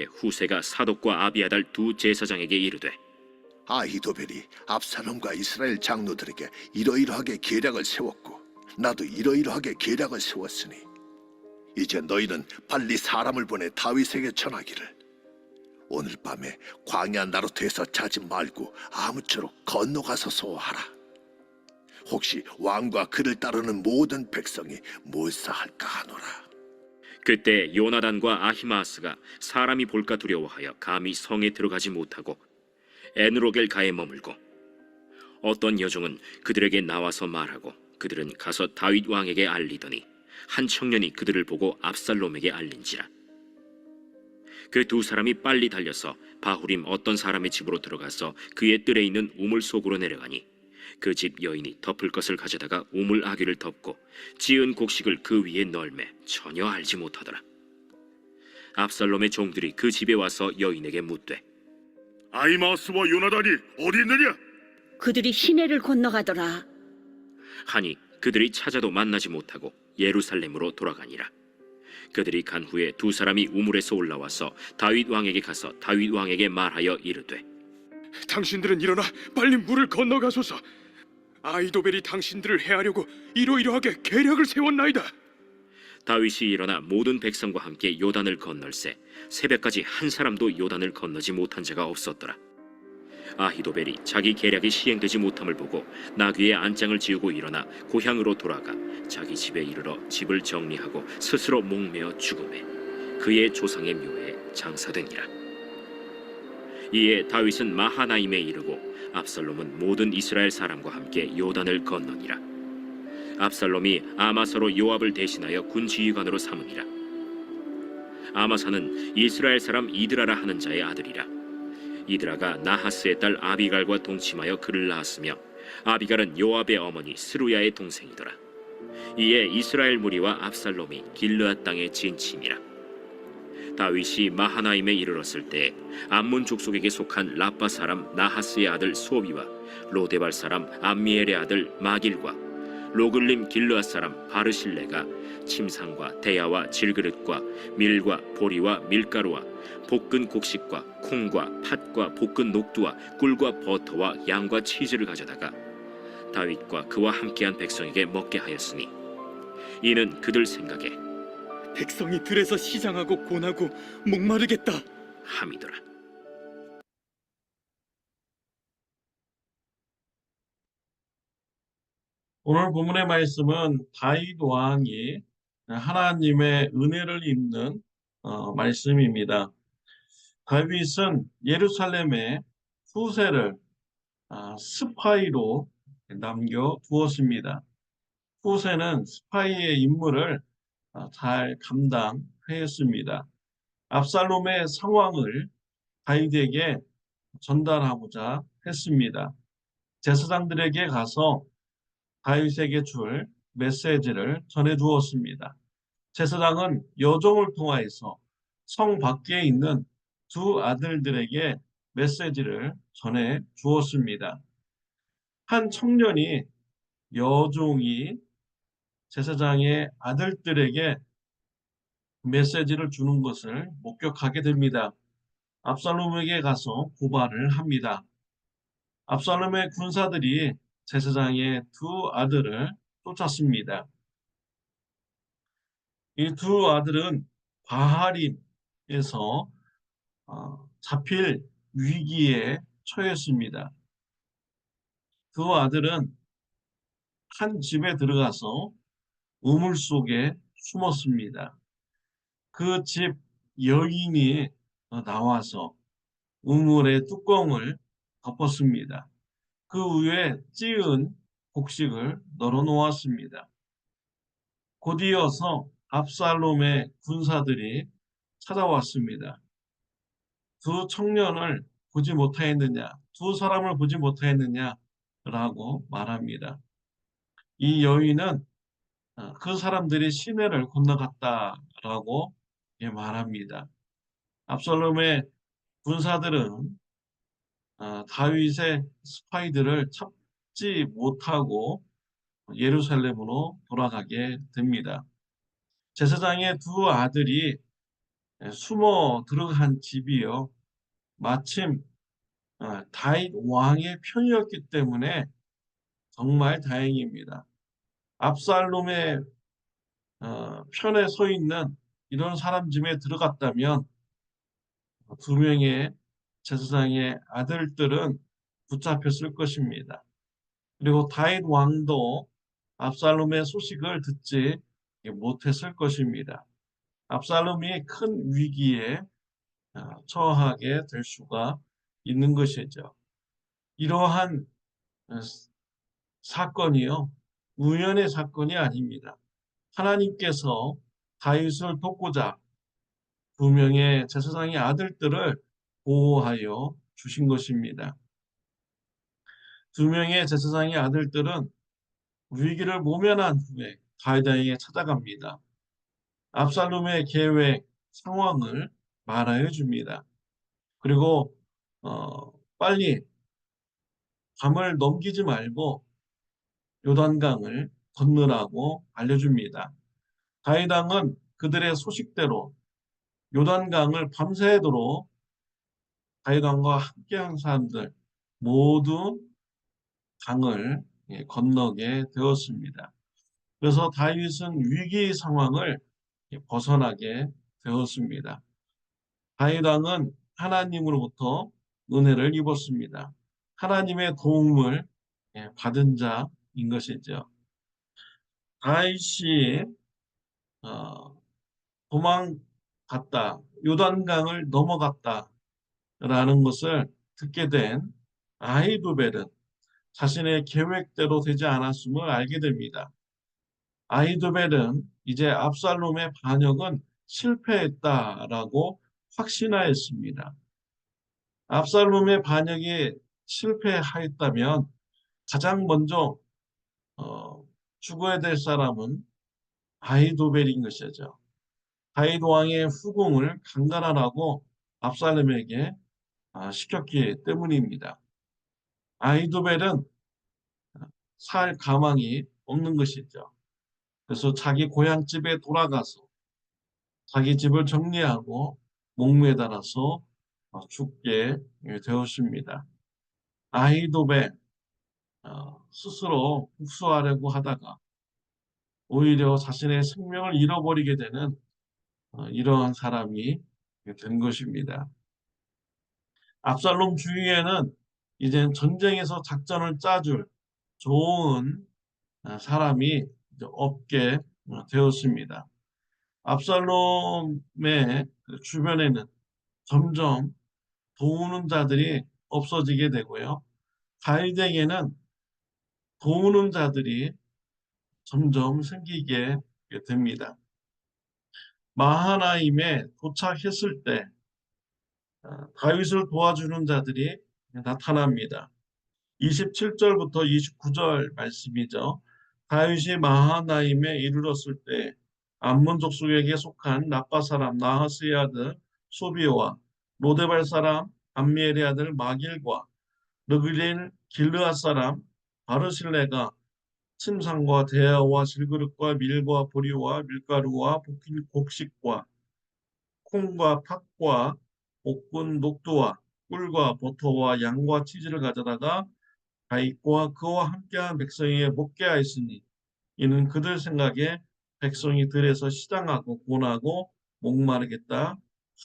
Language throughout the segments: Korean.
후세가 사독과 아비아달 두 제사장에게 이르되, 아히도벨이 압살롬과 이스라엘 장로들에게 이러이러하게 계략을 세웠고 나도 이러이러하게 계략을 세웠으니 이제 너희는 빨리 사람을 보내 다윗에게 전하기를 오늘 밤에 광야 나루트에서 자지 말고 아무쪼록 건너가서 하라. 혹시 왕과 그를 따르는 모든 백성이 몰사할까 하노라. 그때 요나단과 아히마아스가 사람이 볼까 두려워하여 감히 성에 들어가지 못하고 에누로겔가에 머물고, 어떤 여종은 그들에게 나와서 말하고 그들은 가서 다윗 왕에게 알리더니 한 청년이 그들을 보고 압살롬에게 알린지라. 그 두 사람이 빨리 달려서 바후림 어떤 사람의 집으로 들어가서 그의 뜰에 있는 우물 속으로 내려가니 그 집 여인이 덮을 것을 가져다가 우물 아귀를 덮고 지은 곡식을 그 위에 널매 전혀 알지 못하더라. 압살롬의 종들이 그 집에 와서 여인에게 묻되, 아히마아스와 요나단이 어디 있느냐? 그들이 시내를 건너가더라. 하니 그들이 찾아도 만나지 못하고 예루살렘으로 돌아가니라. 그들이 간 후에 두 사람이 우물에서 올라와서 다윗 왕에게 가서 다윗 왕에게 말하여 이르되, 당신들은 일어나 빨리 물을 건너가소서. 아히도벨이 당신들을 해하려고 이러이러하게 계략을 세웠나이다. 다윗이 일어나 모든 백성과 함께 요단을 건널새 새벽까지 한 사람도 요단을 건너지 못한 자가 없었더라. 아히도벨이 자기 계략이 시행되지 못함을 보고 나귀의 안장을 지우고 일어나 고향으로 돌아가 자기 집에 이르러 집을 정리하고 스스로 목매어 죽음에 그의 조상의 묘에 장사되니라. 이에 다윗은 마하나임에 이르고 압살롬은 모든 이스라엘 사람과 함께 요단을 건너니라. 압살롬이 아마사로 요압을 대신하여 군지휘관으로 삼으니라. 아마사는 이스라엘 사람 이드라라 하는 자의 아들이라. 이드라가 나하스의 딸 아비갈과 동침하여 그를 낳았으며 아비갈은 요압의 어머니 스루야의 동생이더라. 이에 이스라엘 무리와 압살롬이 길르앗 땅에 진침이라. 다윗이 마하나임에 이르렀을 때 암몬 족속에게 속한 라빠 사람 나하스의 아들 소비와 로데발 사람 암미엘의 아들 마길과 로글림 길르앗 사람 바르실레가 침상과 대야와 질그릇과 밀과 보리와 밀가루와 볶은 곡식과 콩과 팥과 볶은 녹두와 꿀과 버터와 양과 치즈를 가져다가 다윗과 그와 함께한 백성에게 먹게 하였으니 이는 그들 생각에 백성이 들에서 시장하고 고나고 목마르겠다 함이더라. 오늘 본문의 말씀은 다윗 왕이 하나님의 은혜를 입는 말씀입니다. 다윗은 예루살렘에 후세를 스파이로 남겨두었습니다. 후세는 스파이의 임무를 잘 감당하였습니다. 압살롬의 상황을 다윗에게 전달하고자 했습니다. 제사장들에게 가서 다윗에게 줄 메시지를 전해주었습니다. 제사장은 여종을 통하여서 성 밖에 있는 두 아들들에게 메시지를 전해 주었습니다. 한 청년이 여종이 제사장의 아들들에게 메시지를 주는 것을 목격하게 됩니다. 압살롬에게 가서 고발을 합니다. 압살롬의 군사들이 제사장의 두 아들을 쫓았습니다. 이 두 아들은 바하림에서 잡힐 위기에 처했습니다. 두 아들은 한 집에 들어가서 우물 속에 숨었습니다. 그 집 여인이 나와서 우물의 뚜껑을 덮었습니다. 그 위에 찌은 곡식을 널어 놓았습니다. 곧이어서 압살롬의 군사들이 찾아왔습니다. 두 청년을 보지 못하였느냐, 두 사람을 보지 못하였느냐라고 말합니다. 이 여인은 그 사람들이 시내를 건너갔다라고 말합니다. 압살롬의 군사들은 다윗의 스파이들을 찾지 못하고 예루살렘으로 돌아가게 됩니다. 제사장의 두 아들이 숨어 들어간 집이요. 마침 다윗 왕의 편이었기 때문에 정말 다행입니다. 압살롬의 편에 서 있는 이런 사람 집에 들어갔다면 두 명의 제사장의 아들들은 붙잡혔을 것입니다. 그리고 다윗 왕도 압살롬의 소식을 듣지 못했을 것입니다. 압살롬이 큰 위기에 처하게 될 수가 있는 것이죠. 이러한 어, 사건이요, 우연의 사건이 아닙니다. 하나님께서 다윗을 돕고자 두 명의 제사장의 아들들을 보호하여 주신 것입니다. 두 명의 제사장의 아들들은 위기를 모면한 후에 다윗에게 찾아갑니다. 압살롬의 계획, 상황을 말하여 줍니다. 그리고 빨리 밤을 넘기지 말고 요단강을 건너라고 알려줍니다. 다윗 왕은 그들의 소식대로 요단강을 밤새도록 다윗 왕과 함께한 사람들 모두 강을 건너게 되었습니다. 그래서 다윗은 위기 상황을 벗어나게 되었습니다. 다윗 왕은 하나님으로부터 은혜를 입었습니다. 하나님의 도움을 받은 자인 것이죠. 다윗이 어, 도망갔다, 요단강을 넘어갔다라는 것을 듣게 된 아히도벨은 자신의 계획대로 되지 않았음을 알게 됩니다. 아히도벨은 이제 압살롬의 반역은 실패했다라고 확신하였습니다. 압살롬의 반역이 실패하였다면 가장 먼저 죽어야 될 사람은 아히도벨인 것이죠. 다윗 왕의 후궁을 강간하라고 압살롬에게 시켰기 때문입니다. 아히도벨은 살 가망이 없는 것이죠. 그래서 자기 고향집에 돌아가서 자기 집을 정리하고 목매달아서 죽게 되었습니다. 아히도벨 스스로 복수하려고 하다가 오히려 자신의 생명을 잃어버리게 되는 이러한 사람이 된 것입니다. 압살롬 주위에는 이제 전쟁에서 작전을 짜줄 좋은 사람이 이제 없게 되었습니다. 압살롬의 주변에는 점점 도우는 자들이 없어지게 되고요. 다윗에게는 도우는 자들이 점점 생기게 됩니다. 마하나임에 도착했을 때 다윗을 도와주는 자들이 나타납니다. 27절부터 29절 말씀이죠. 다윗이 마하나임에 이르렀을 때 암몬 족속에게 속한 라빠 사람 나하스의 아들 소비와 로데발 사람 암미엘의 아들 마길과 르글린 길르앗 사람 바르실레가 침상과 대야와 질그릇과 밀과 보리와 밀가루와 볶인 곡식과 콩과 팥과 볶은 녹두와 꿀과 버터와 양과 치즈를 가져다가 다윗과 그와 함께한 백성에게 먹게 하였으니 이는 그들 생각에 백성이 들에서 시장하고 고나고 목마르겠다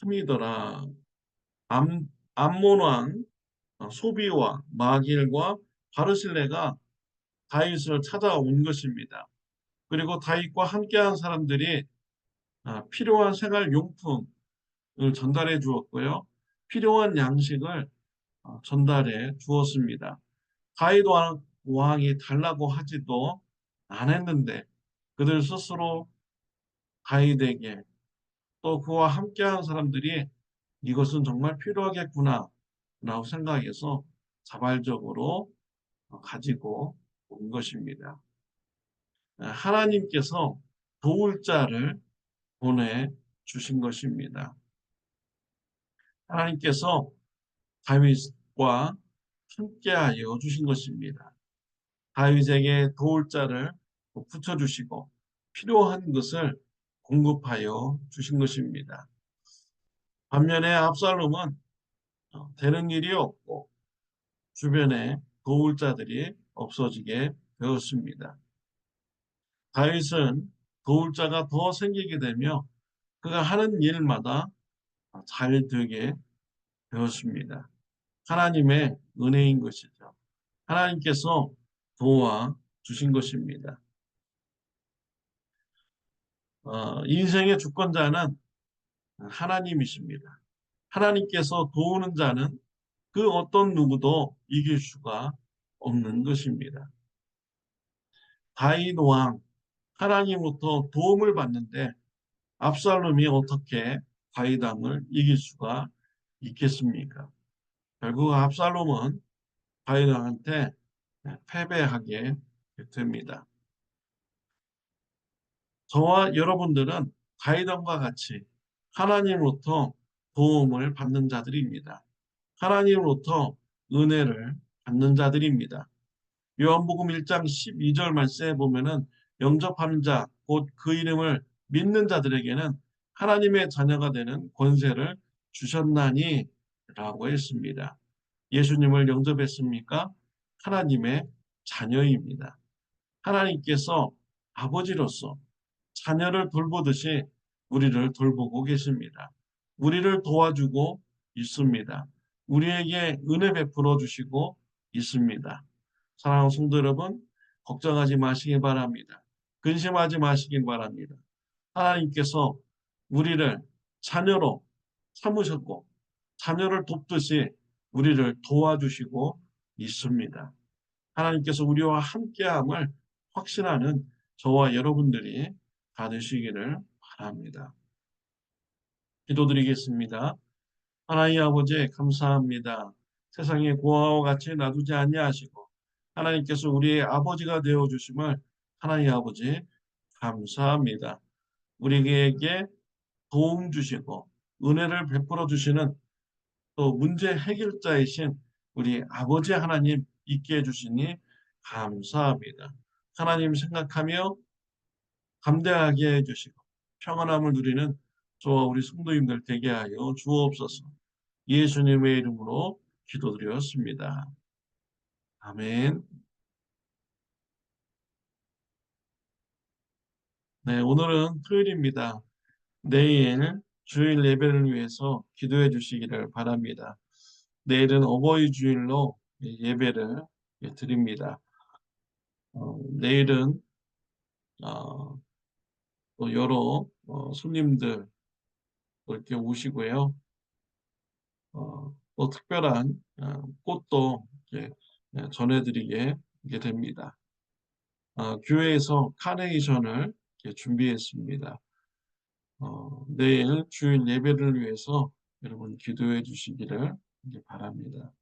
함이더라. 암몬 왕 소비와 마길과 바르실레가 다윗을 찾아온 것입니다. 그리고 다윗과 함께한 사람들이 필요한 생활 용품을 전달해 주었고요. 필요한 양식을 전달해 주었습니다. 다윗 왕이 달라고 하지도 않았는데 그들 스스로 다윗에게 또 그와 함께한 사람들이 이것은 정말 필요하겠구나 라고 생각해서 자발적으로 가지고 온 것입니다. 하나님께서 도울 자를 보내주신 것입니다. 하나님께서 다윗과 함께하여 주신 것입니다. 다윗에게 도울 자를 붙여주시고 필요한 것을 공급하여 주신 것입니다. 반면에 압살롬은 되는 일이 없고 주변에 도울 자들이 없어지게 되었습니다. 다윗은 도울 자가 더 생기게 되며 그가 하는 일마다 잘 되게 되었습니다. 하나님의 은혜인 것이죠. 하나님께서 도와주신 것입니다. 인생의 주권자는 하나님이십니다. 하나님께서 도우는 자는 그 어떤 누구도 이길 수가 없는 것입니다. 다윗 왕, 하나님으로부터 도움을 받는데 압살롬이 어떻게 다윗 왕을 이길 수가 있겠습니까? 결국 압살롬은 다윗 왕한테 패배하게 됩니다. 저와 여러분들은 다윗 왕과 같이 하나님으로부터 도움을 받는 자들입니다. 하나님으로부터 은혜를 받는 자들입니다. 요한복음 1장 12절 말씀에 보면은 영접하는 자, 곧 그 이름을 믿는 자들에게는 하나님의 자녀가 되는 권세를 주셨나니 라고 했습니다. 예수님을 영접했습니까? 하나님의 자녀입니다. 하나님께서 아버지로서 자녀를 돌보듯이 우리를 돌보고 계십니다. 우리를 도와주고 있습니다. 우리에게 은혜 베풀어 주시고 있습니다. 사랑하는 성도 여러분, 걱정하지 마시기 바랍니다. 근심하지 마시기 바랍니다. 하나님께서 우리를 자녀로 삼으셨고 자녀를 돕듯이 우리를 도와주시고 있습니다. 하나님께서 우리와 함께함을 확신하는 저와 여러분들이 다 되시기를 바랍니다. 기도드리겠습니다. 하나님 아버지 감사합니다. 세상에 고아와 같이 놔두지 아니하시고 하나님께서 우리의 아버지가 되어 주심을 하나님 아버지 감사합니다. 우리에게 도움 주시고 은혜를 베풀어 주시는 또 문제 해결자이신 우리 아버지 하나님 있게 해주시니 감사합니다. 하나님 생각하며 감대하게 해주시고 평안함을 누리는 저와 우리 성도님들 되게 하여 주옵소서. 예수님의 이름으로 기도드렸습니다. 아멘. 네, 오늘은 토요일입니다. 내일 주일 예배를 위해서 기도해 주시기를 바랍니다. 내일은 어버이 주일로 예배를 드립니다. 내일은 또 여러 손님들 이렇게 오시고요. 또 특별한 꽃도 이렇게 전해드리게 됩니다. 교회에서 카네이션을 준비했습니다. 내일 주일 예배를 위해서 여러분 기도해 주시기를 바랍니다.